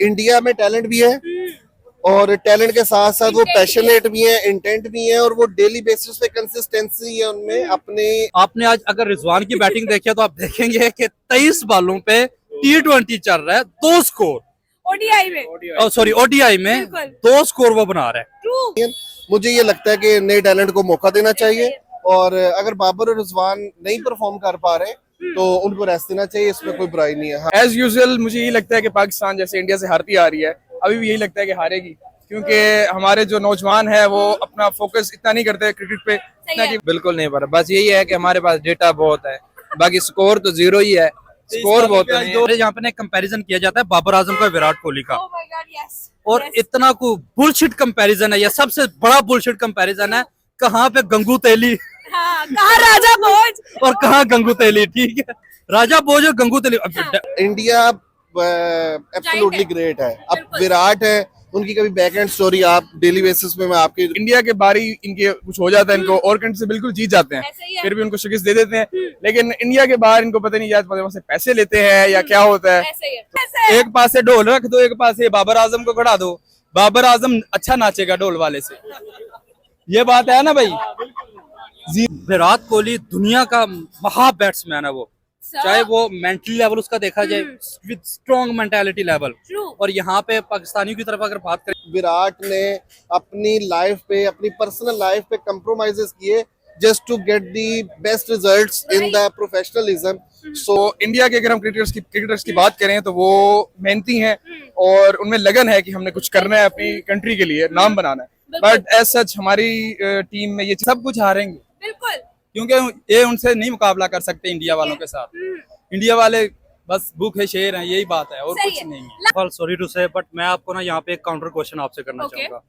India में talent भी है और टैलेंट के साथ साथ वो पैशनेट भी है, इंटेंट भी है और वो डेली बेसिस पे कंसिस्टेंसी है उनमें अपने। आपने आज अगर रिजवान की बैटिंग देखी तो आप देखेंगे कि 23 बॉलों पे T20 चल रहा है, 2 स्कोर ओडीआई में, सॉरी ओडीआई में 2 स्कोर वो बना रहा है। मुझे ये लगता है कि नए टैलेंट को मौका देना चाहिए और अगर बाबर और रिजवान नहीं परफॉर्म कर पा रहे तो उनको रेस्ट देना चाहिए, इसमें कोई बुराई नहीं है। एज यूजुअल मुझे यही लगता है कि पाकिस्तान जैसे इंडिया से हारती आ रही है, अभी भी यही लगता है कि हारेगी, क्योंकि हमारे जो नौजवान है वो अपना फोकस इतना नहीं करते क्रिकेट पे इतना कि बिल्कुल नहीं पा रहा। बस यही है कि हमारे पास डेटा बहुत है, बाकी स्कोर तो जीरो ही है, स्कोर बहुत है। यहाँ पे कंपैरिजन किया जाता है बाबर आजम का विराट कोहली का, Oh my God, yes, और yes. इतना को बुलशिट कंपैरिजन है, ये सबसे बड़ा बुलशिट कंपैरिजन है। कहाँ पे गंगू तेली हाँ, कहाँ राजा भोज और कहाँ गंगू तेली, ठीक है, राजा भोज और गंगू तेली। इंडिया एब्सोल्युटली ग्रेट है। अब विराट है, उनकी कभी बैक एंड स्टोरी आप डेली बेसिस पे मैं आपकी इंडिया के बारी इनके कुछ हो जाता है, इनको और कंट्री से बिल्कुल जीत जाते हैं, ऐसे ही है। फिर भी उनको शिकस्त दे देते हैं। लेकिन इंडिया के बाहर इनको पता नहीं जाता वहां से पैसे लेते हैं या क्या होता है। ऐसे ही है, ऐसे है। एक पास से ढोल रख दो, एक पास से बाबर आजम को खड़ा दो, बाबर आजम अच्छा नाचेगा ढोल वाले से, ये बात है ना भाई। विराट कोहली दुनिया का महा बैट्समैन है वो, चाहे वो मेंटली लेवल उसका देखा जाए with strong mentality level, True. और यहाँ पे पाकिस्तानियों की तरफ अगर बात करें, विराट ने अपनी लाइफ पे, अपनी पर्सनल लाइफ पे कंप्रोमाइजेस किए just to get the best results in the professionalism. So India के अगर हम क्रिकेटर्स की बात करें तो वो मेहनती हैं और उनमें लगन है कि हमने कुछ करना है, अपनी कंट्री के लिए नाम बनाना है। बट एज सच हमारी टीम में ये सब कुछ हारेंगे, बिल्कुल क्योंकि ये उनसे नहीं मुकाबला कर सकते इंडिया वालों के साथ। इंडिया वाले बस भूखे शेर हैं, यही बात है और सही कुछ है। नहीं है। सॉरी टू से, बट मैं आपको ना यहाँ पे एक काउंटर क्वेश्चन आपसे करना Okay. चाहूंगा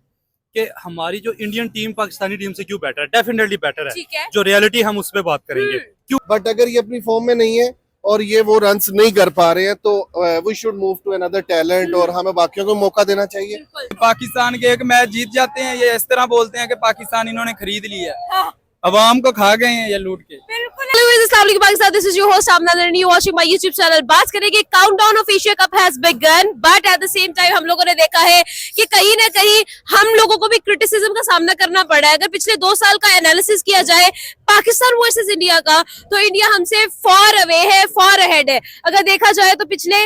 कि हमारी जो इंडियन टीम पाकिस्तानी टीम से क्यों बेटर है? डेफिनेटली बेटर है, ठीक है। जो रियलिटी हम उस पर बात करेंगे क्यों। बट अगर ये अपनी फॉर्म में नहीं है और ये वो रन्स नहीं कर पा रहे हैं तो we should move to another talent और हमें बाकियों को मौका देना चाहिए। बिल्कुल पाकिस्तान के एक मैच जीत जाते हैं, ये इस तरह बोलते हैं कि पाकिस्तान इन्होंने खरीद लिया है, हाँ, अवाम को खा गए हैं ये लूट के। बिल्कुल। Hello, अस्सलाम वालेकुम Pakistan, this is your host Amna Narni, you watching my YouTube channel. बात करेंगे countdown of Asia cup has begun, but at the same time हम लोगों ने देखा है कि कहीं ना कहीं हम लोगों को भी क्रिटिसिज्म का सामना करना पड़ा है। अगर पिछले 2 साल का एनालिसिस किया जाए पाकिस्तान वर्सेस इंडिया का, तो इंडिया हमसे फॉर अवे है, फॉर अहेड है। अगर देखा जाए तो पिछले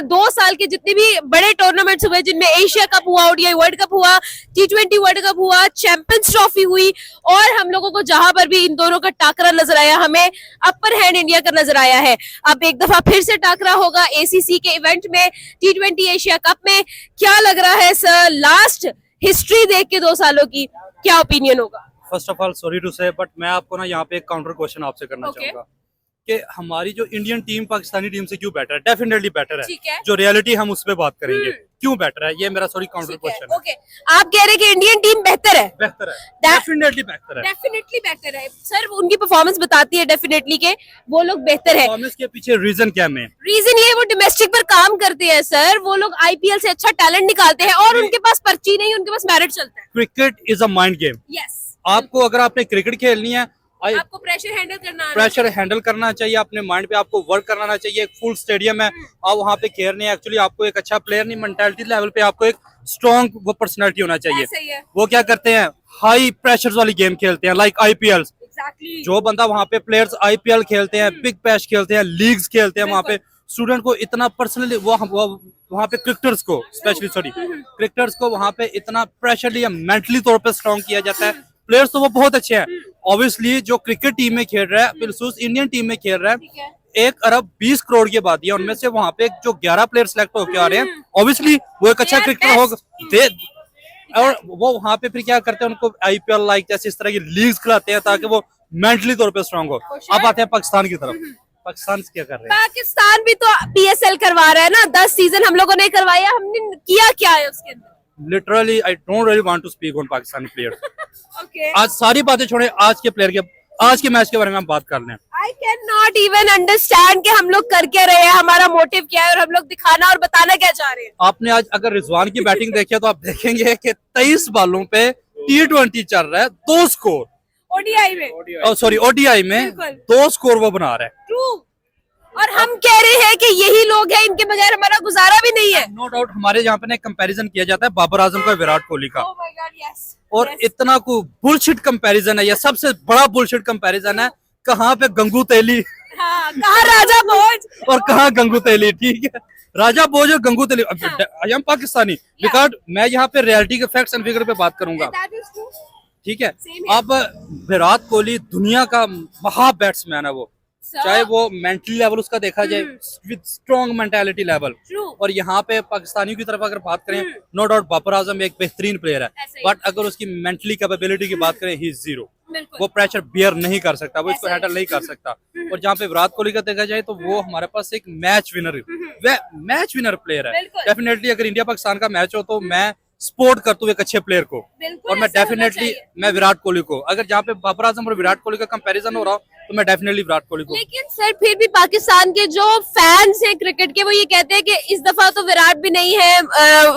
2 साल के जितने भी बड़े टूर्नामेंट्स हुए, जिनमें एशिया कप हुआ, ओडीआई वर्ल्ड कप हुआ, T20 वर्ल्ड कप हुआ, चैंपियंस ट्रॉफी हुई, और हम लोगों को जहां पर भी इन दोनों का टाकरा नजर आया, हमें अपर हैंड इंडिया का नजर आया है। अब एक दफा फिर से टाकरा होगा एसीसी के इवेंट में, T20 एशिया कप में। क्या लग रहा है सर, लास्ट हिस्ट्री देख के 2 सालों की क्या ओपिनियन होगा? First of all sorry to say, but मैं आपको ना यहाँ पे एक काउंटर क्वेश्चन आपसे करना Okay. चाहूंगा कि हमारी जो इंडियन टीम पाकिस्तानी टीम से क्यों बेटर है? डेफिनेटली बेटर ठीक है, है। जो रियलिटी हम उस पर बात करेंगे क्यों बेटर है, ये मेरा सॉरी काउंटर ठीक है, क्वेश्चन है। ओके। आप कह रहे हैं कि इंडियन टीम बेहतर है? बेहतर है, That- डेफिनेटली बेहतर है। डेफिनेटली बेहतर है सर, उनकी परफॉर्मेंस बताती है डेफिनेटली के वो लोग बेहतर है। परफॉर्मेंस के पीछे रीजन क्या है? रीजन ये, वो डोमेस्टिक पर काम करते हैं सर, वो लोग आईपीएल से अच्छा टैलेंट निकालते हैं और उनके पास पर्ची नहीं, उनके पास मेरिट चलता है। Cricket is a mind game. Yes, आपको अगर आपने क्रिकेट खेलनी है, आपको प्रेशर हैंडल करना आना प्रेशर चाहिए। हैंडल करना चाहिए, अपने माइंड पे आपको वर्क करना चाहिए। एक फुल स्टेडियम है, आप वहाँ पे खेल रहे हैं, एक्चुअली आपको एक अच्छा प्लेयर नहीं, मेंटालिटी लेवल पे आपको एक स्ट्रॉन्ग वो पर्सनालिटी होना चाहिए। ऐसा ही है, वो क्या करते हैं, हाई प्रेशर वाली गेम खेलते हैं, लाइक आईपीएल। एग्जैक्टली। जो बंदा वहाँ पे प्लेयर्स आईपीएल खेलते हैं, बिग बैश खेलते हैं, लीग्स खेलते हैं, वहाँ पे स्टूडेंट को इतना पर्सनली वो वहाँ पे क्रिकेटर्स को स्पेशली क्रिकेटर्स को वहाँ पे इतना प्रेशरली या मेंटली तौर पे स्ट्रॉन्ग किया जाता है। प्लेयर्स तो वो बहुत अच्छे हैं, ऑब्वियसली जो क्रिकेट टीम में खेल रहा है, बिलखुसूस इंडियन टीम में खेल रहा ठीक है। है, 1 अरब 20 करोड़ की आबादी है, उनमें से वहाँ पे जो 11 प्लेयर सेलेक्ट होकर आ रहे हैं, ऑब्वियसली वो एक अच्छा They are क्रिकेटर होगा। best. और वो वहाँ पे फिर क्या करते हैं, उनको आईपीएल लाइक जैसे इस तरह की लीग्स खिलाते हैं ताकि वो मेंटली तौर पे स्ट्रांग हो। अब आते हैं पाकिस्तान की तरफ, पाकिस्तान क्या कर रहे हैं? पाकिस्तान भी तो पीएसएल करवा रहा है ना, 10 सीजन हम लोगों ने करवाया, हमने किया क्या है उसके अंदर? Literally I don't really want to speak on Pakistani players. Okay, आज सारी बातें छोड़े, आज के प्लेयर के, आज के मैच के बारे में हम बात कर लें। I can not even understand कि हम लोग कर क्या रहे हैं, हमारा मोटिव क्या है और हम लोग दिखाना और बताना क्या चाह रहे हैं। आपने आज अगर रिजवान की बैटिंग देखी तो आप देखेंगे कि 23 बॉलों पे T20 चल रहा है, 2 स्कोर ओडीआई में, सॉरी ओडीआई में बिल्कुल। 2 स्कोर वो बना रहा है। ट्रू। और हम कह रहे हैं कि यही लोग हैं, इनके बगैर हमारा गुजारा भी नहीं है। नो डाउट हमारे यहाँ पे ना कंपैरिजन किया जाता है बाबर आजम का विराट कोहली का, Oh my God, yes. और Yes. इतना को बुलशिट कंपैरिजन है, ये सबसे बड़ा बुलशिट कंपैरिजन है। कहाँ पे गंगू तेली हाँ, कहाँ राजा भोज। और कहाँ गंगू तेली, ठीक है। राजा भोज और गंगू तेली, आई एम पाकिस्तानी बिकॉज मैं यहाँ पे रियलिटी के फैक्ट्स एंड फिगर पे बात करूंगा, That is true. ठीक है। Same here. अब विराट कोहली दुनिया का महा बैट्समैन है वो, Sir. चाहे वो मेंटली लेवल उसका देखा जाए with strong mentality level, True. और यहाँ पे पाकिस्तानियों की तरफ अगर बात करें, नो डाउट बाबर आजम एक बेहतरीन प्लेयर है, ऐसे ही। बट अगर उसकी मेंटली कैपेबिलिटी की बात करें, ही इज जीरो। बिल्कुल। वो प्रेशर बियर नहीं कर सकता, वो इसको ऐसे ही। हैंडल नहीं कर सकता। और जहाँ पे विराट कोहली का देखा जाए तो वो हमारे पास एक मैच विनर प्लेयर है। बिल्कुल। डेफिनेटली अगर इंडिया पाकिस्तान का मैच हो तो मैं सपोर्ट करता हूँ एक अच्छे प्लेयर को, बिल्कुल और मैं ऐसा होना डेफिनेटली चाहिए। मैं विराट कोहली को, अगर जहाँ पे बाबर आजम और विराट कोहली का कंपैरिजन हो रहा हो तो मैं डेफिनेटली विराट कोहली को। लेकिन सर फिर भी पाकिस्तान के जो फैंस हैं क्रिकेट के, वो ये कहते हैं कि इस दफा तो विराट भी नहीं है,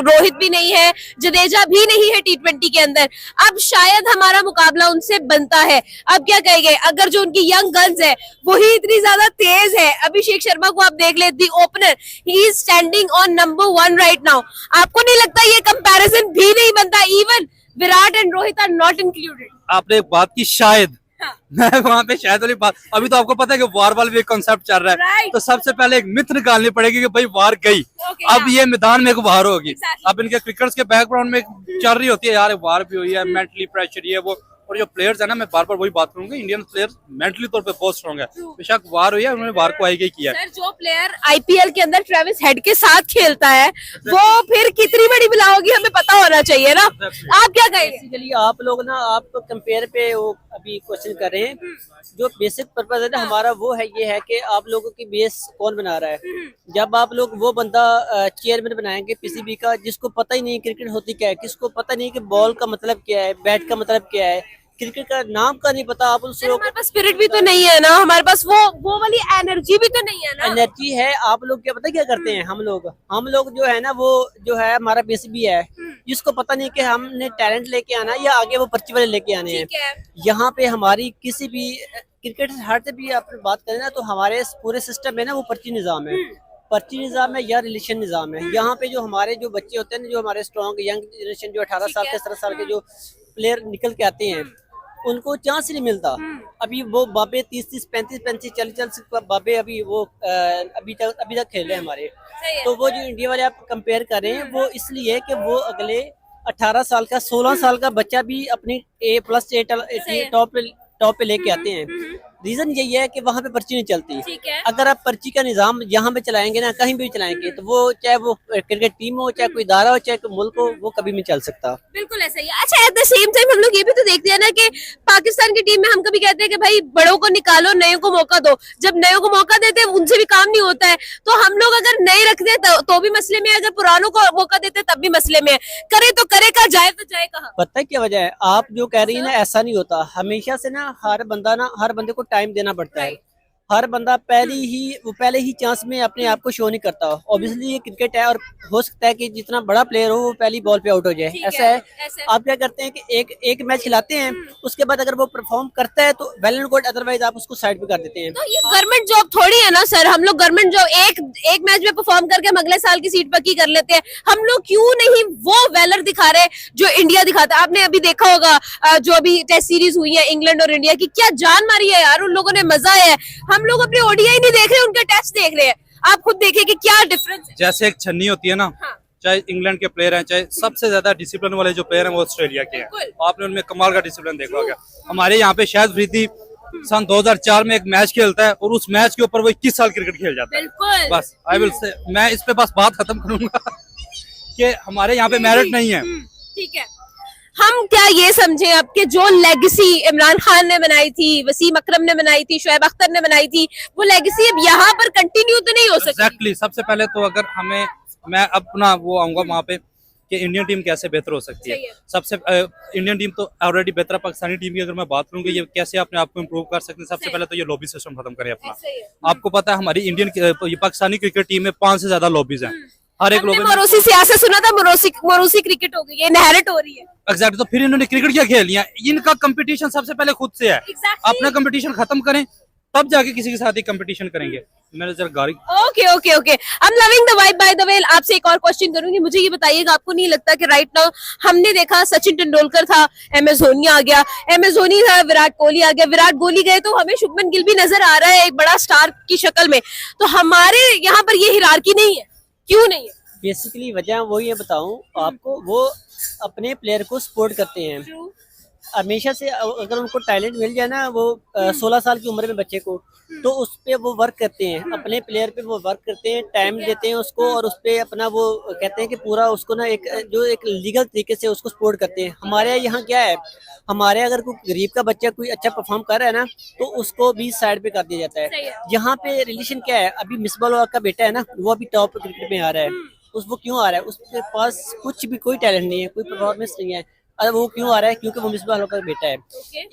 रोहित भी नहीं है, जडेजा भी नहीं है T20 के अंदर। अब शायद हमारा मुकाबला उनसे बनता है। अब क्या कहेंगे, अगर जो उनकी यंग गन्स है वही इतनी ज्यादा तेज है। अभिषेक शर्मा को आप देख ले, the opener, he is standing on number 1 right now. आपको नहीं लगता ये कंपैरिजन भी नहीं बनता? Even Virat and Rohit are not included. आपने एक बात की शायद, हाँ। मैं वहाँ पे शायद वाली बात, अभी तो आपको पता है कि वार वाला भी एक कॉन्सेप्ट चल रहा है, Right. तो सबसे पहले एक मिथ निकालनी पड़ेगी कि भाई वार गई, Okay, अब yeah. ये मैदान में एक वार होगी। Exactly. अब इनके क्रिकेटर्स के बैकग्राउंड में चल रही होती है यार वार भी हुई है, मेंटली प्रेशर ये वो, और जो प्लेयर्स है ना, मैं बार बार वही बात करूंगा, इंडियन प्लेयर्स मेंटली तौर पे बहुत स्ट्रॉन्ग है। बेशक वार हुई है, उन्होंने वार को आगे किया है। सर जो प्लेयर आईपीएल के अंदर ट्रेविस हेड के साथ खेलता है, वो फिर कितनी बड़ी बला होगी, हमें पता होना चाहिए ना। आप क्या कहेंगे? बेसिकली आप लोग ना, आप कंपेयर पे वो अभी क्वेश्चन कर रहे हैं। जो बेसिक पर्पज है ना हमारा, वो है ये है कि आप लोगों की बेस कौन बना रहा है। जब आप लोग वो बंदा चेयरमैन बनाएंगे पीसीबी का, जिसको पता ही नहीं क्रिकेट होती क्या है, किसको पता नहीं कि बॉल का मतलब क्या है, बैट का मतलब क्या है, क्रिकेट का नाम का नहीं पता, आप उस सर हमारे पास स्पिरिट भी तो नहीं है ना, हमारे पास वो वाली एनर्जी भी तो नहीं है ना। एनर्जी है। आप लोग क्या पता क्या करते हैं, हम लोग जो है ना, वो जो है हमारा पीसीबी है, जिसको पता नहीं कि हमने टैलेंट लेके आना है या आगे वो पर्ची वाले लेके आने हैं। ठीक है। यहाँ पे हमारी किसी भी क्रिकेट हार से भी आप बात करें ना, तो हमारे पूरे सिस्टम में ना वो पर्ची निज़ाम है, पर्ची निज़ाम है या रिलेशन निज़ाम है। यहाँ पे जो हमारे जो बच्चे होते हैं ना, जो हमारे स्ट्रॉन्ग यंग जनरेशन, जो 18 साल के 17 साल के जो प्लेयर निकल के आते हैं, उनको चांस नहीं मिलता। अभी वो बाबे 30-30, 35-35, 40-40 बाबे अभी वो अभी तक खेल रहे हैं हमारे। सही है। तो वो जो इंडिया वाले आप कंपेयर कर रहे हैं, वो इसलिए कि वो अगले 18 साल का 16 साल का बच्चा भी अपनी A+ टॉप पे लेके आते हैं। रीजन यही है कि वहाँ पे पर्ची नहीं चलती। ठीक है। अगर आप पर्ची का निजाम यहाँ पे चलाएंगे ना, कहीं भी चलाएंगे, तो वो चाहे वो क्रिकेट टीम हो, चाहे कोई इदारा हो, चाहे कोई मुल्क हो, वो कभी नहीं चल सकता। बिल्कुल ऐसा ही है। अच्छा एट द सेम टाइम हम लोग ये भी तो देखते हैं ना कि पाकिस्तान की टीम में हम कभी कहते हैं कि भाई बड़ों को निकालो, नए को मौका दो। जब नए को मौका देते हैं उनसे भी काम नहीं होता है, तो हम लोग अगर नए रखते हैं तो भी मसले में है, अगर पुरानों को मौका देते हैं तब भी मसले में है। करे तो करे कहाँ, जाए तो जाए कहाँ। पता है क्या वजह है? आप जो कह रही है ना, ऐसा नहीं होता। हमेशा से ना हर बंदे को टाइम देना पड़ता है। हर बंदा पहले ही चांस में अपने आप को शो नहीं करता। ऑब्वियसली ये क्रिकेट है, और हो सकता है कि जितना बड़ा प्लेयर हो वो पहली बॉल पे आउट हो जाए। ऐसा है। आप क्या करते हैं कि एक मैच खिलाते हैं, उसके बाद अगर वो परफॉर्म करता है तो वेल एंड गुड, अदरवाइज आप उसको साइड पे कर देते हैं। तो ये गवर्नमेंट जॉब थोड़ी है ना सर। हम लोग गवर्नमेंट जॉब एक मैच में परफॉर्म करके हम अगले साल की सीट पक्की कर लेते हैं। हम लोग क्यों नहीं वो वेलर दिखा रहे जो इंडिया दिखाता है? आपने अभी देखा होगा जो अभी टेस्ट सीरीज हुई है इंग्लैंड और इंडिया की, क्या जान मारी है यार उन लोगों ने, मजा आया है। हम लोग अपने ओडीआई नहीं देख रहे, उनके टेस्ट देख रहे हैं। आप खुद देखिए कि क्या डिफरेंस है। जैसे एक छन्नी होती है ना, हाँ। चाहे इंग्लैंड के प्लेयर हैं, चाहे सबसे ज्यादा डिसिप्लिन वाले जो प्लेयर हैं वो ऑस्ट्रेलिया के हैं। बिल्कुल। आपने उनमें कमाल का डिसिप्लिन देखा होगा। हमारे यहाँ पे शायद अफरीदी सन 2004 में एक मैच खेलता है और उस मैच के ऊपर वो 21 साल क्रिकेट खेल जाता है। बिल्कुल। बस आई विल से, मैं इस पे बस बात खत्म करूंगा कि हमारे यहाँ पे मेरिट नहीं है। ठीक है। हम क्या ये समझे अब कि जो लेगेसी इमरान खान ने बनाई थी, वसीम अकरम ने बनाई थी, शुएब अख्तर ने बनाई थी, वो लेगेसी अब यहाँ पर कंटिन्यू तो नहीं हो सकती। एग्जैक्टली। सबसे पहले तो अगर मैं अपना वो आऊंगा वहाँ पे कि इंडियन टीम कैसे बेहतर हो सकती है। सबसे इंडियन टीम तो ऑलरेडी बेहतर है। पाकिस्तानी टीम की अगर मैं बात करूँ कि ये कैसे अपने आप को इम्प्रूव कर सकते हैं, सबसे पहले तो ये लॉबी सिस्टम खत्म करें अपना। आपको पता है हमारी ये पाकिस्तानी क्रिकेट टीम में 5 से ज्यादा लॉबीज हैं। हर एक लॉबी में मोरूसी सियासत सुना था, मोरूसी क्रिकेट हो गई, ये इनहेरिट हो रही है। एग्जैक्ट। तो फिर इन्होंने क्रिकेट क्या खेल लिया? इनका कंपटीशन सबसे पहले खुद से है। Exactly. अपना कंपटीशन खत्म करें, तब जाके किसी के साथ ही कंपटीशन करेंगे। मैंने जरा गाड़ी okay okay okay, I am loving the vibe. By the way, आपसे एक और क्वेश्चन करूंगी, मुझे ये बताइएगा, आपको नहीं लगता कि राइट नाउ हमने देखा सचिन तेंदुलकर था, MS धोनी आ गया, MS धोनी था, विराट कोहली आ गया, विराट कोहली गए तो हमें शुभमन गिल भी नजर आ रहा है एक बड़ा स्टार की शक्ल में, तो हमारे यहाँ पर ये हिरार्की नहीं है, क्यों नहीं है? बेसिकली वजह वही है, बताऊं आपको, वो अपने प्लेयर को सपोर्ट करते हैं हमेशा से। अगर उनको टैलेंट मिल जाए ना, वो 16 साल की उम्र में बच्चे को, तो उस पे वो वर्क करते हैं, अपने प्लेयर पे वो वर्क करते हैं, टाइम देते हैं उसको, और उस पे अपना वो कहते हैं कि पूरा उसको ना एक जो एक लीगल तरीके से उसको सपोर्ट करते हैं। हमारे यहाँ क्या है, हमारे अगर कोई गरीब का बच्चा कोई अच्छा परफॉर्म कर रहा है ना, तो उसको भी साइड पे कर दिया जाता सही है। है। यहाँ पे रिलेशन क्या है, अभी मिसबाल का बेटा है ना, वो अभी टॉप क्रिकेट में आ रहा है, वो क्यों आ रहा है? उसके पास कुछ भी कोई टैलेंट नहीं है, कोई परफॉर्मेंस नहीं है, अरे वो क्यों आ रहा है? क्योंकि वो मिसबाह का बेटा है।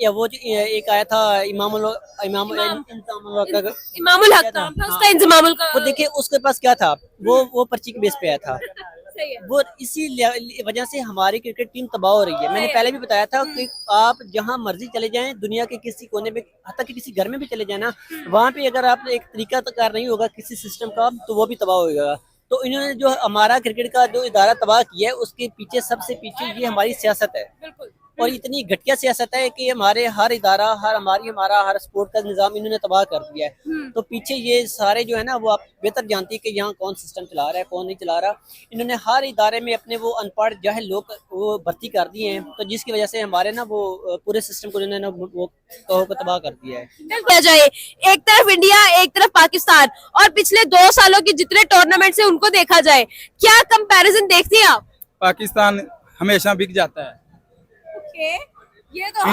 या वो जो एक आया था इमामुल इमामुल हक था, फर्स्ट टाइम इमामुल का, वो देखिए उसके पास क्या था, वो पर्ची के बेस पे आया था। सही है। वो इसी वजह से हमारी क्रिकेट टीम तबाह हो रही है। मैंने पहले भी बताया था कि आप जहां मर्जी चले जाएं, दुनिया के किसी कोने में, हत्ता कि किसी घर में भी चले जाए ना, वहां पे अगर आप एक तरीका कार नहीं होगा किसी सिस्टम का, तो वो भी तबाह होगा। तो इन्होंने जो हमारा क्रिकेट का जो इदारा तबाह किया है, उसके पीछे सबसे पीछे ये हमारी सियासत है। बिल्कुल। और इतनी घटिया सियासत है कि हमारे हर इदारा, हमारा हर स्पोर्ट का निजाम इन्होंने तबाह कर दिया है। तो पीछे ये सारे जो है ना, वो आप बेहतर जानती है कि यहाँ कौन सिस्टम चला रहा है, कौन नहीं चला रहा। इन्होंने हर इदारे में अपने वो अनपढ़ जाहिल लोग वो भर्ती कर दिए हैं, तो जिसकी वजह से हमारे ना वो पूरे सिस्टम को इन्होंने वो तबाह कर दिया है। किया जाए, एक तरफ इंडिया, एक तरफ पाकिस्तान, और पिछले 2 सालों के जितने टूर्नामेंट है उनको देखा जाए, क्या कंपैरिजन देखती हैं आप? पाकिस्तान हमेशा बिक जाता है, ओके, ये तो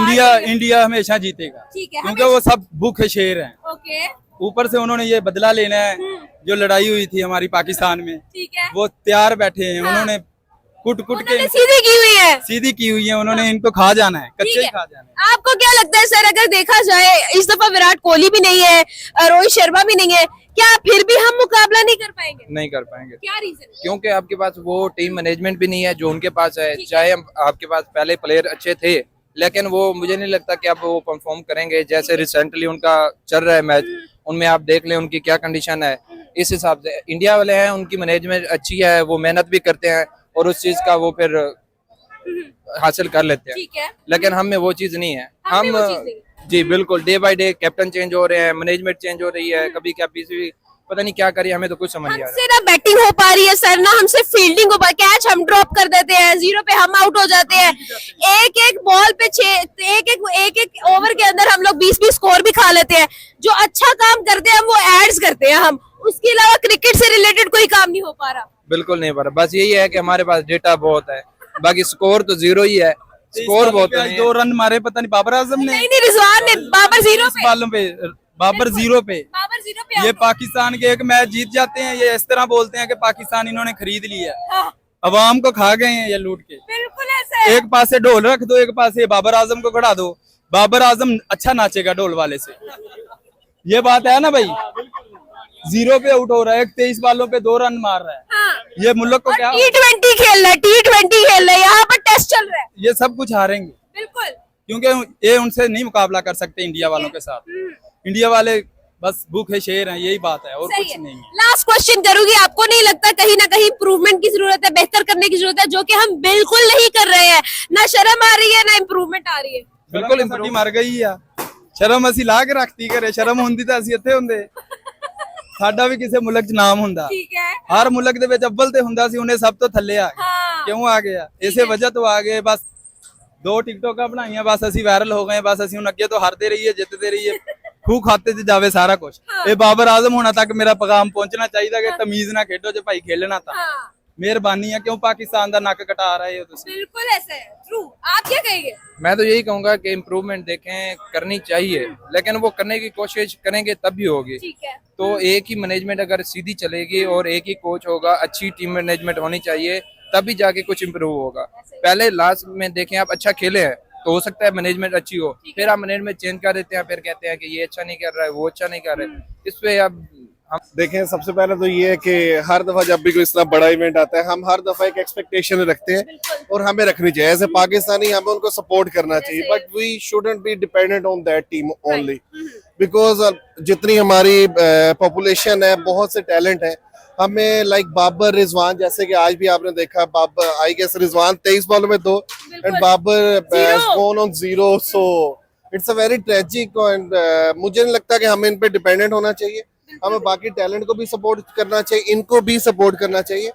इंडिया हमेशा जीतेगा, ठीक है, क्योंकि वो सब भूखे शेर हैं। ओके, ऊपर से उन्होंने ये बदला लेना है, जो लड़ाई हुई थी हमारी पाकिस्तान में, ठीक है, वो तैयार बैठे हैं। उन्होंने कुट के उन्होंने सीधी की हुई है। सीधी की हुई है, उन्होंने इनको खा जाना है, ठीक कच्चे ही है। खा जाना है। आपको क्या लगता है सर, अगर देखा जाए इस दफा विराट कोहली भी नहीं है, रोहित शर्मा भी नहीं है, क्या फिर भी हम मुकाबला नहीं कर पाएंगे? नहीं कर पाएंगे, क्या रीजन? क्योंकि आपके पास वो टीम मैनेजमेंट भी नहीं है जो उनके पास है। चाहे आपके पास पहले प्लेयर अच्छे थे, लेकिन वो मुझे नहीं लगता कि अब वो परफॉर्म करेंगे। जैसे रिसेंटली उनका चल रहा है मैच, उनमें आप देख लें उनकी क्या कंडीशन है। इस हिसाब से इंडिया वाले हैं, उनकी मैनेजमेंट अच्छी है, वो मेहनत भी करते हैं और उस चीज का वो फिर हासिल कर लेते हैं। ठीक है, लेकिन हम में वो चीज नहीं है। हम में वो चीज नहीं जी बिल्कुल, day by day captain change हो रहे हैं, मैनेजमेंट चेंज हो रही है, कभी क्या पीसी पता नहीं क्या करिए, हमें तो कुछ समझ नहीं आ रहा। हमसे ना बैटिंग हो पा रही है सर, ना हमसे फील्डिंग हो पा, कैच हम ड्रॉप कर देते हैं, 0 पे हम आउट हो जाते हैं, एक बॉल पे एक ओवर के अंदर हम लोग 20 स्कोर भी खा लेते हैं। जो अच्छा काम करते हैं हम वो एड्स करते हैं हम, उसके अलावा क्रिकेट से रिलेटेड कोई काम नहीं हो पा रहा। बिल्कुल नहीं पा रहा, बस यही है कि हमारे पास डेटा बहुत है, बाकी स्कोर तो 0 ही है। स्कोर बहुत है, 2 रन मारे, पता नहीं बाबर आजम ने, नहीं रिजवान ने, बाबर 0 पे, बालों पे, बाबर 0 पे। बाबर 0 पे ये पाकिस्तान के एक मैच जीत जाते हैं, ये इस तरह बोलते हैं कि पाकिस्तान इन्होंने खरीद लिया है। हाँ, अवाम को खा गए हैं ये लूट के। बिल्कुल ऐसा है। एक पासे ढोल रख दो, एक पासे बाबर आजम को खड़ा दो, बाबर आजम अच्छा नाचेगा ढोल वाले से। ये बात है ना भाई, 0 पे आउट हो रहा है, 23 बालों पे 2 रन मार रहा है। हाँ, ये मुल्क को क्या, T20 खेल रहा है, T20 खेल रहा है, यहाँ पर टेस्ट चल रहा है। ये सब कुछ हारेंगे, बिल्कुल, क्योंकि ये उनसे नहीं मुकाबला कर सकते इंडिया वालों के साथ। इंडिया वाले बस भूखे शेर हैं, यही बात है और सही कुछ है। नहीं है। लास्ट क्वेश्चन करूंगी, आपको नहीं लगता कहीं ना कहीं इम्प्रूवमेंट की जरूरत है, बेहतर करने की जरूरत है, जो कि हम बिल्कुल नहीं कर रहे हैं? ना शर्म आ रही है, ना इम्प्रूवमेंट आ रही है। बिल्कुल इम्प्रूव मर गई आ, शर्म ਅਸੀਂ ਲਾ ਕੇ ਰੱਖਤੀ ਘਰੇ, ਸ਼ਰਮ ਹੁੰਦੀ ਤਾਂ ਅਸੀਂ ਇੱਥੇ ਹੁੰਦੇ, ਸਾਡਾ ਵੀ ਕਿਸੇ ਮੁਲਕ 'ਚ ਨਾਮ ਹੁੰਦਾ। ठीक है, ਹਰ ਮੁਲਕ ਦੇ ਵਿੱਚ ਅੱਵਲ ਤੇ ਹੁੰਦਾ ਸੀ, ਉਹਨੇ ਸਭ ਤੋਂ ਥੱਲੇ ਆ ਗਏ। हाँ, ਕਿਉਂ ਆ ਗਿਆ? ਇਸੇ ਵਜ੍ਹਾ ਤੋਂ ਆ ਗਏ। ਬਸ 2 ਟਿਕਟੋਕਾਂ ਬਣਾਈਆਂ, ਬਸ ਅਸੀਂ ਵਾਇਰਲ ਹੋ ਗਏ, ਬਸ ਅਸੀਂ ਹੁਣ ਅੱਗੇ ਤੋਂ ਹਾਰਦੇ ਰਹੀਏ, ਜਿੱਤਦੇ ਰਹੀਏ, ਖੂਹ ਖਾਤੇ 'ਚ ਜਾਵੇ ਸਾਰਾ ਕੁਝ। ਇਹ ਬਾਬਰ ਆਜ਼ਮ ਹੋਣਾ ਤੱਕ ਮੇਰਾ ਪੈਗਾਮ ਪਹੁੰਚਣਾ ਚਾਹੀਦਾ ਕਿ ਤਮੀਜ਼ ਨਾਲ ਖੇਡੋ, ਜੇ ਭਾਈ ਖੇਲਣਾ ਤਾਂ हाँ, ਮਿਹਰਬਾਨੀ ਹੈ। ਕਿਉਂ ਪਾਕਿस्तान ਦਾ ਨੱਕ ਕਟਾ ਰਹੇ ਹੋ ਤੁਸੀਂ? बिल्कुल ऐसा है, ट्रू। आप क्या कहेंगे? मैं तो यही कहूंगा कि इम्प्रूवमेंट देखें, करनी चाहिए, लेकिन वो करने की कोशिश करेंगे तब भी होगी। ठीक है, तो एक ही मैनेजमेंट अगर सीधी चलेगी और एक ही कोच होगा, अच्छी टीम मैनेजमेंट होनी चाहिए, तभी जाके कुछ इम्प्रूव होगा। पहले लास्ट में देखें, आप अच्छा खेले हैं तो हो सकता है मैनेजमेंट अच्छी हो, फिर आप मैनेजमेंट चेंज कर देते हैं, फिर कहते हैं कि ये अच्छा नहीं कर रहा है, वो अच्छा नहीं कर रहा है। इस पे अब देखें, सबसे पहले तो ये है कि हर दफा जब भी कोई इस तरह बड़ा इवेंट आता है, हम हर दफा एक एक्सपेक्टेशन रखते हैं और हमें रखनी चाहिए। एज ए पाकिस्तानी हमें उनको सपोर्ट करना चाहिए, but we shouldn't be dependent on that team only, because जितनी हमारी पॉपुलेशन है, बहुत से टैलेंट है। हमें लाइक बाबर, रिजवान, जैसे कि आज भी आपने देखा, बाबर आई गेस रिजवान 23 बॉलों में 2 and Babar gone on 0, so it's a very tragic. And मुझे नहीं लगता कि हमें इन पे डिपेंडेंट होना चाहिए, हमें बाकी टैलेंट को भी सपोर्ट करना चाहिए, इनको भी सपोर्ट करना चाहिए।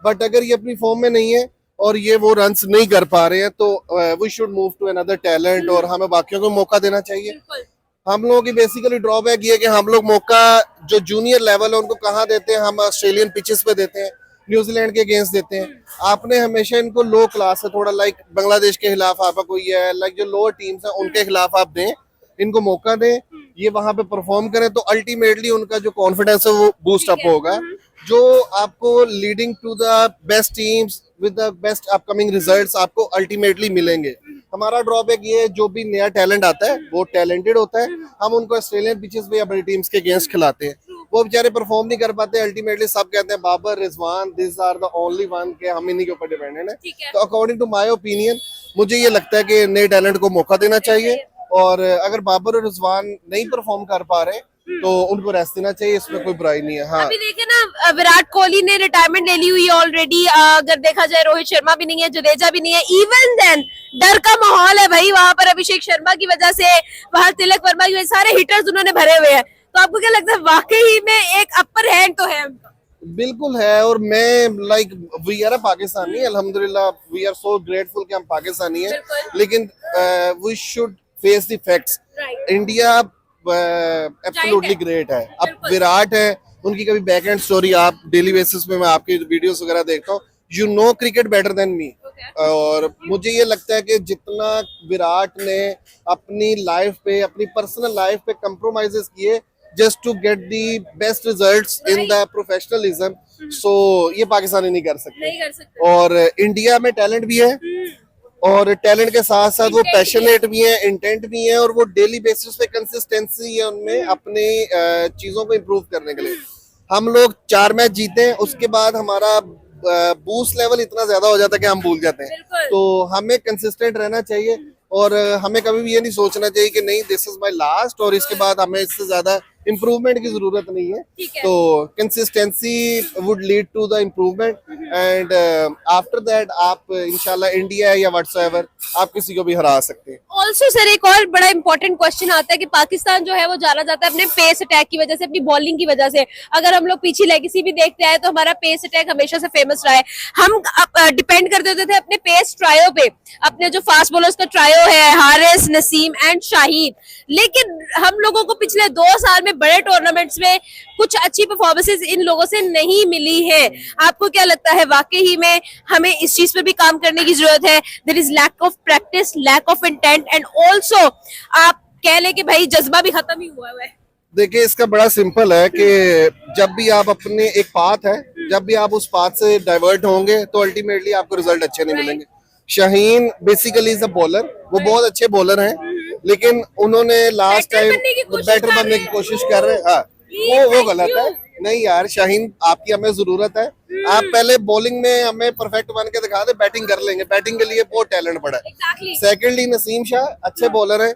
बट अगर ये अपनी फॉर्म में नहीं है और ये वो रन्स नहीं कर पा रहे हैं तो we should move to another talent और हमें बाकियों को मौका देना चाहिए। हम लोगों की बेसिकली ड्रॉबैक ये है कि हम लोग मौका जो जूनियर लेवल है उनको कहाँ देते हैं, हम ऑस्ट्रेलियन पिचेस पे देते हैं, न्यूजीलैंड के अगेंस्ट देते हैं। आपने हमेशा इनको लो क्लास है थोड़ा, लाइक बांग्लादेश के खिलाफ आपका कोई है, लाइक जो लोअर टीम्स है उनके खिलाफ आप दें, इनको मौका दें, ये वहां पे परफॉर्म करें तो अल्टीमेटली उनका जो कॉन्फिडेंस है वो बूस्ट अप होगा, जो आपको leading to the best teams with the best upcoming results आपको अल्टीमेटली मिलेंगे। हमारा ड्रॉबैक ये है, जो भी नया टैलेंट आता है वो टैलेंटेड होता है, हम उनको ऑस्ट्रेलियन पिचेस पे या बड़ी टीम्स के अगेंस्ट खिलाते हैं, वो बेचारे परफॉर्म नहीं कर पाते। अल्टीमेटली सब कहते हैं Babar, Rizwan, this are the only one के हम इन्हीं के ऊपर डिपेंडेंट है। तो अकॉर्डिंग टू माय ओपिनियन मुझे ये लगता है कि नए टैलेंट को मौका देना चाहिए और अगर बाबर और रिजवान नहीं परफॉर्म कर पा रहे तो उनको रेस्ट देना चाहिए, इसमें कोई बुराई नहीं है। हाँ, अभी देखे ना, विराट कोहली ने रिटायरमेंट ले ली हुई है ऑलरेडी। अगर देखा जाए रोहित शर्मा भी नहीं है, जडेजा भी नहीं है। इवन देन डर का माहौल है भाई वहां पर, अभिषेक शर्मा की वजह से, वहां तिलक वर्मा की वजह से, सारे हिटर्स उन्होंने भरे हुए हैं। तो आपको क्या लगता है, वाकई में एक अपर हैंड तो है उनका? बिल्कुल है। और मैं लाइक वी आर पाकिस्तानी, अल्हम्दुलिल्लाह वी आर सो ग्रेटफुल कि हम पाकिस्तानी हैं, लेकिन we should face the facts. India absolutely great है। अब विराट है, उनकी कभी बैक एंड स्टोरी आप डेली बेसिस पे मैं आपकी वीडियोस वगैरह देखता हूँ, you know cricket better than me. और मुझे ये लगता है कि जितना विराट ने अपनी लाइफ पे, अपनी पर्सनल लाइफ पे कंप्रोमाइजेस किए just to get the best results in the professionalism, so ये पाकिस्तानी नहीं कर सकते। और इंडिया में टैलेंट भी है और टैलेंट के साथ साथ वो पैशनेट भी है, इंटेंट भी है और वो डेली बेसिस पे कंसिस्टेंसी है उनमें अपनी चीजों को इम्प्रूव करने के लिए। हम लोग 4 मैच जीते, उसके बाद हमारा बूस्ट लेवल इतना ज्यादा हो जाता है कि हम भूल जाते हैं। तो हमें कंसिस्टेंट रहना चाहिए और हमें कभी भी ये नहीं सोचना चाहिए कि नहीं दिस इज माय लास्ट और इसके बाद हमें इससे ज्यादा इम्प्रूवमेंट की जरूरत नहीं है। तो consistency would lead to the improvement and after that आप इंशाल्लाह इंडिया या व्हाटसएवर आप किसी को भी हरा सकते हैं। ऑल्सो सर, एक और बड़ा इंपॉर्टेंट क्वेश्चन आता है कि पाकिस्तान जो है वो जाना जाता है अपने पेस अटैक की वजह से, अपनी बॉलिंग की वजह से। अगर हम लोग पीछे लेगेसी भी देखते हैं तो हमारा पेस अटैक हमेशा से फेमस रहा है। हम डिपेंड करते होते थे अपने पेस ट्रायो पे, अपने जो फास्ट बॉलर्स का ट्रायो है, हारिस, नसीम एंड शाहीन। लेकिन हम लोगों को पिछले 2 साल में बड़े टूर्नामेंट्स में कुछ अच्छी परफॉर्मेंसेस इन लोगों से नहीं मिली है। आपको क्या लगता है, वाकई ही में हमें इस चीज पे भी काम करने की जरूरत है? There is lack of practice, lack of intent and also आप कह ले कि भाई जज्बा भी खत्म ही हुआ है। देखिए, इसका बड़ा सिंपल है कि जब भी आप अपने एक पाथ है, जब भी आप उस पाथ से डाइवर्ट होंगे तो अल्टीमेटली आपको रिजल्ट अच्छे नहीं मिलेंगे। Shaheen basically is a bowler, वो बहुत अच्छे बॉलर हैं, लेकिन उन्होंने लास्ट टाइम बेटर बनने की कोशिश कर रहे हैं। हाँ, वो गलत है। नहीं यार शाहीन, आपकी हमें जरूरत है। आप पहले बॉलिंग में हमें परफेक्ट बन के दिखा दे, बैटिंग कर लेंगे, बैटिंग के लिए बहुत टैलेंट पड़ा है। सेकेंडली नसीम शाह अच्छे बॉलर हैं,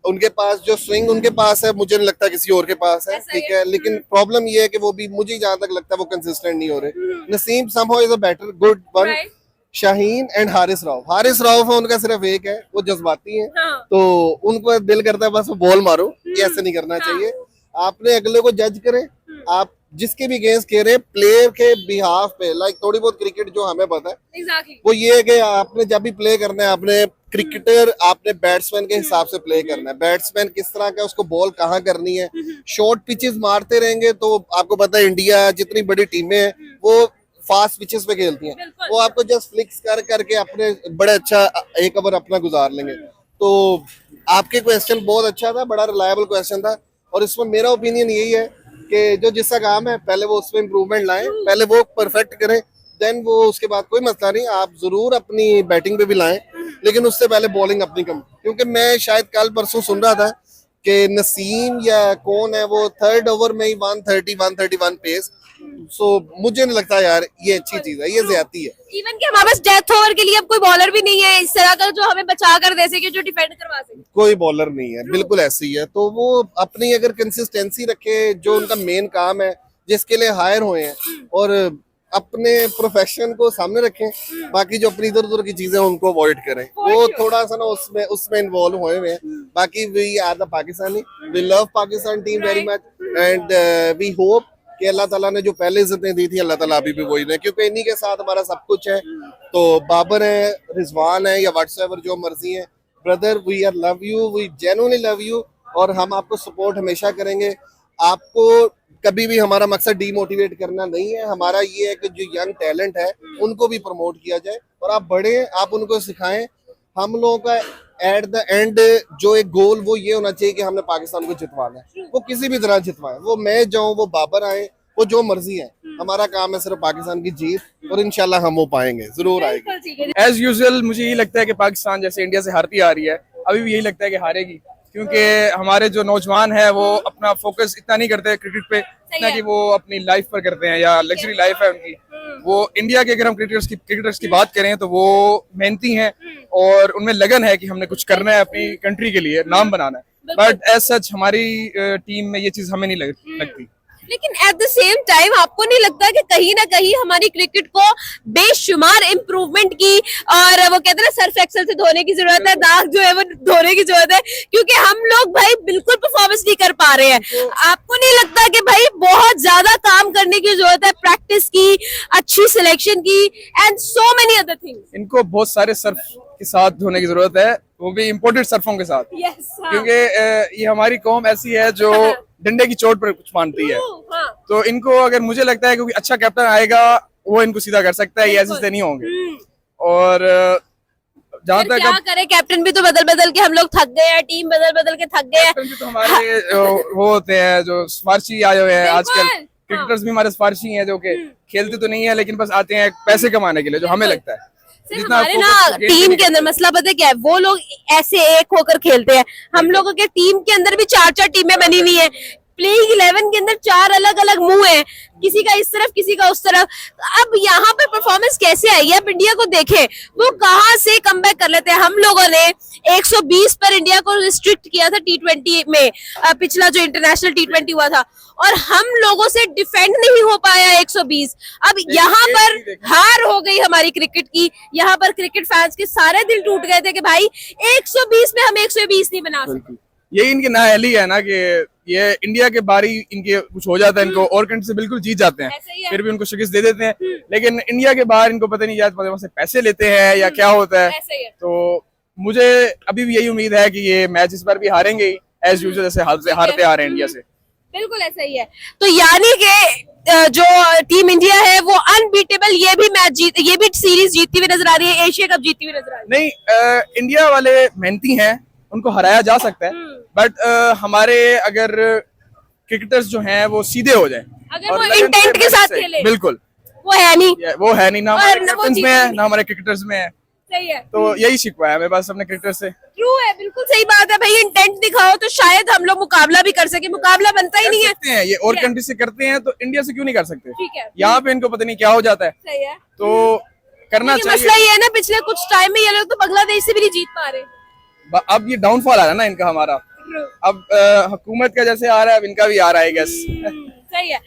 उनके पास जो स्विंग उनके पास है मुझे नहीं लगता किसी और के पास है, ठीक है। लेकिन प्रॉब्लम ये है कि वो भी मुझे जहां तक लगता है वो कंसिस्टेंट नहीं हो रहे। Naseem somehow is a better good one. Shaheen and Haris Rao है, उनका सिर्फ एक है, वो जज्बाती हैं। तो उनको दिल करता है बस वो बॉल मारो, ये ऐसे नहीं करना चाहिए। आपने अगले को जज करें, आप जिसके भी अगेंस्ट कह रहे हैं प्लेयर के बिहाफ पे, लाइक थोड़ी बहुत क्रिकेट जो हमें पता है वो ये है कि आपने जब भी प्ले करना है, आपने क्रिकेटर आपने बैट्समैन के हिसाब से प्ले करना है। बैट्समैन किस तरह का, उसको बॉल कहाँ करनी है। शॉर्ट पिचेस मारते रहेंगे तो आपको पता है इंडिया जितनी बड़ी टीमें हैं वो फास्ट पिचेस पे खेलती हैं, वो आपको जस्ट फ्लिक्स कर करके अपने बड़े अच्छा एक ओवर अपना गुजार लेंगे। तो आपके क्वेश्चन बहुत अच्छा था, बड़ा रिलायबल क्वेश्चन था और इसमें मेरा ओपिनियन यही है कि जो जिसका काम है पहले वो उसमें इम्प्रूवमेंट लाएं, पहले वो परफेक्ट करें, देन वो उसके बाद कोई मसला नहीं, आप जरूर अपनी बैटिंग पे भी लाएं, लेकिन उससे पहले बॉलिंग अपनी कम। क्योंकि मैं शायद कल परसों सुन रहा था कि नसीम या कौन है वो थर्ड ओवर में ही 131 पेस, सो मुझे नहीं लगता यार ये अच्छी चीज है, ये ज्यादती है। इवन कि हमारे पास डेथ ओवर के लिए अब कोई बॉलर भी नहीं है इस तरह का जो हमें बचा कर दे सके, जो डिफेंड करवा सके। कोई बॉलर नहीं है, बिल्कुल ऐसे ही है। तो वो अपनी अगर कंसिस्टेंसी रखे, जो उनका मेन काम है जिसके लिए हायर हुए हैं, और अपने प्रोफेशन को सामने रखें, बाकी जो अपनी इधर उधर की चीजें उनको अवॉइड करें। वो थोड़ा सा ना उसमें इन्वॉल्व हुए हैं। बाकी we are the Pakistani, we love Pakistan team very much and we hope कि अल्लाह ताला ने जो पहले इज्जतें दी थी अल्लाह ताला अभी भी वही दें, क्योंकि इन्हीं के साथ हमारा सब कुछ है। तो बाबर है, रिजवान है, या व्हाट्सएवर जो मर्जी है, brother we are love you, we genuinely love you, और हम आपको सपोर्ट हमेशा करेंगे। आपको कभी भी हमारा मकसद डीमोटिवेट करना नहीं है। हमारा ये है कि जो यंग टैलेंट है उनको भी प्रमोट किया जाए, और आप बढ़े, आप उनको सिखाएं। हम लोगों का एट द एंड जो एक गोल वो ये होना चाहिए कि हमने पाकिस्तान को जितवाना है, वो किसी भी तरह जितवाए, वो मैं जाऊं, वो बाबर आए, वो जो मर्जी है। हमारा काम है सिर्फ पाकिस्तान की जीत, और इंशाल्लाह हम वो पाएंगे, जरूर आएंगे। एज यूजुअल मुझे यही लगता है कि पाकिस्तान जैसे इंडिया से हारती आ रही है, अभी भी यही लगता है कि हारेगी, क्योंकि हमारे जो नौजवान है वो अपना फोकस इतना नहीं करते क्रिकेट पे, इतना कि वो अपनी लाइफ पर करते हैं, या लग्जरी लाइफ है उनकी। वो इंडिया के अगर हम क्रिकेटर्स की बात करें तो वो मेहनती हैं, और उनमें लगन है कि हमने कुछ करना है अपनी कंट्री के लिए, नाम बनाना है। बट एज सच हमारी टीम में ये चीज हमें नहीं लगती। लेकिन एट द सेम टाइम आपको नहीं लगता कि कहीं ना कहीं हमारी क्रिकेट को बेशुमार इम्प्रूवमेंट की, और वो कहते हैं ना सर्फ एक्सेल से धोने की जरूरत है, दाग जो है वो धोने की जरूरत है, क्योंकि हम लोग भाई बिल्कुल परफॉर्मेंस नहीं कर पा रहे हैं। आपको नहीं लगता कि भाई बहुत ज्यादा काम करने की जरूरत है, प्रैक्टिस की, अच्छी सिलेक्शन की, and so many other things. इनको बहुत सारे सर्फ के साथ धोने की जरूरत है, वो भी इम्पोर्टेड सर्फों के साथ, क्योंकि ये हमारी कौम ऐसी है जो डंडे की चोट पर कुछ मानती है। तो इनको, अगर मुझे लगता है क्योंकि अच्छा कैप्टन आएगा वो इनको सीधा कर सकता है, ये ऐसे से नहीं होंगे। और जहाँ तक क्या करें, कैप्टन भी तो बदल बदल के हम लोग थक गए हैं, टीम बदल बदल के थक गए हैं। तो हमारे वो होते हैं जो सिफारशी आए हुए हैं आजकल, क्रिकेटर्स भी हमारे सिफारशी हैं, जो कि खेलते तो नहीं है लेकिन बस आते हैं पैसे कमाने के लिए, जो हमें लगता है। हमारे ना टीम के अंदर मसला पता है क्या है, वो लोग ऐसे एक होकर खेलते हैं, हम लोगों के टीम के अंदर भी 4-4 टीमें बनी हुई है। प्लेइंग 11 के अंदर 4 अलग अलग मुंह है, किसी का इस तरफ किसी का उस तरफ। अब यहाँ पे परफॉर्मेंस कैसे आई है, आप इंडिया को देखें, वो कहाँ से कमबैक कर लेते हैं। हम लोगों ने 120 पर इंडिया को रिस्ट्रिक्ट किया था T20 में, पिछला जो इंटरनेशनल T20 हुआ था, और हम लोगों से डिफेंड नहीं हो पाया 120। अब यहाँ पर हार हो गई हमारी क्रिकेट की। यहाँ पर क्रिकेट फैंस के सारे दिल टूट गए थे कि भाई 120 में हम 120 नहीं बना सकते। यही इनकी नाअहली है ना, कि ये इंडिया के बारी इनके कुछ हो जाता है, इनको और कंट्री से बिल्कुल जीत जाते हैं, फिर भी उनको शिकस्त दे देते हैं। लेकिन इंडिया के बाहर इनको पता नहीं जाता, वहां से पैसे लेते हैं या क्या होता है। तो मुझे अभी भी यही उम्मीद है कि ये मैच इस बार भी हारेंगे एज यूजुअल, जैसे हारते आ रहे हैं इंडिया से। बिल्कुल ऐसा ही है। तो यानी कि जो टीम इंडिया है वो अनबीटेबल, ये भी मैच जीत, ये भी सीरीज जीतती हुई नजर आ रही है, एशिया कप जीतती हुई नजर आ रही है। नहीं, इंडिया वाले मेहनती हैं, उनको हराया जा सकता है, बट हमारे अगर क्रिकेटर्स जो हैं वो सीधे हो जाएं, अगर वो इंटेंट के साथ खेले, बिल्कुल वो है नहीं, ना हमारे कैप्टन्स में है, ना हमारे क्रिकेटर्स में है। सही है। तो यही शिकवा है हमें बस अपने क्रिकेटर से। ट्रू है, बिल्कुल सही बात है भाई। इंटेंट दिखाओ तो शायद हम लोग मुकाबला भी कर सके, मुकाबला बनता ही नहीं है। ये और कंट्री से करते हैं तो इंडिया से क्यों नहीं कर सकते? ठीक है, यहाँ पे इनको पता नहीं क्या हो जाता है। सही है, तो करना चाहिए। मसला ये है ना, पिछले कुछ टाइम में ये लोग तो बांग्लादेश से भी नहीं जीत पा रहे। अब ये डाउनफॉल आ रहा है ना इनका, हमारा अब हुकूमत का जैसे आ रहा है, अब इनका भी आ रहा है, गैस। सही है।